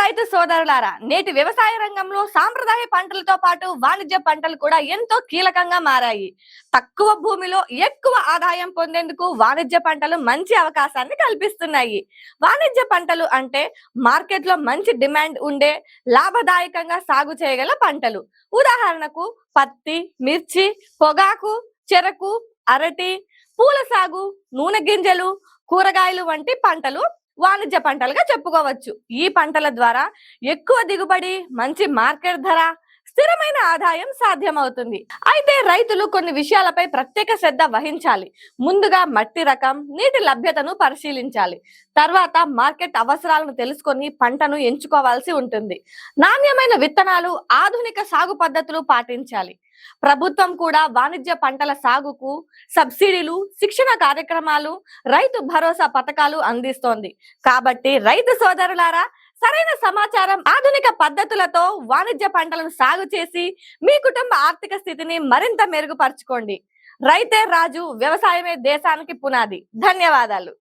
రైతు సోదరులారా, నేటి వ్యవసాయ రంగంలో సాంప్రదాయ పంటలతో పాటు వాణిజ్య పంటలు కూడా ఎంతో కీలకంగా మారాయి. తక్కువ భూమిలో ఎక్కువ ఆదాయం పొందేందుకు వాణిజ్య పంటలు మంచి అవకాశాన్ని కల్పిస్తున్నాయి. వాణిజ్య పంటలు అంటే మార్కెట్లో మంచి డిమాండ్ ఉండే, లాభదాయకంగా సాగు చేయగల పంటలు. ఉదాహరణకు పత్తి, మిర్చి, పొగాకు, చెరకు, అరటి, పూల సాగు, నూనె గింజలు, కూరగాయలు వంటి పంటలు వాణిజ్య పంటలుగా చెప్పుకోవచ్చు. ఈ పంటల ద్వారా ఎక్కువ దిగుబడి, మంచి మార్కెట్ ధర, స్థిరమైన ఆదాయం సాధ్యమవుతుంది. అయితే రైతులు కొన్ని విషయాలపై ప్రత్యేక శ్రద్ధ వహించాలి. ముందుగా మట్టి రకం, నీటి లభ్యతను పరిశీలించాలి. తర్వాత మార్కెట్ అవసరాలను తెలుసుకొని పంటను ఎంచుకోవాల్సి ఉంటుంది. నాణ్యమైన విత్తనాలు, ఆధునిక సాగు పద్ధతులు పాటించాలి. ప్రభుత్వం కూడా వాణిజ్య పంటల సాగుకు సబ్సిడీలు, శిక్షణ కార్యక్రమాలు, రైతు భరోసా పథకాలు అందిస్తోంది. కాబట్టి రైతు సోదరులారా, సరైన సమాచారం, ఆధునిక పద్ధతులతో వాణిజ్య పంటలను సాగు చేసి మీ కుటుంబ ఆర్థిక స్థితిని మరింత మెరుగుపరచుకోండి. రైతే రాజు, వ్యవసాయమే దేశానికి పునాది. ధన్యవాదాలు.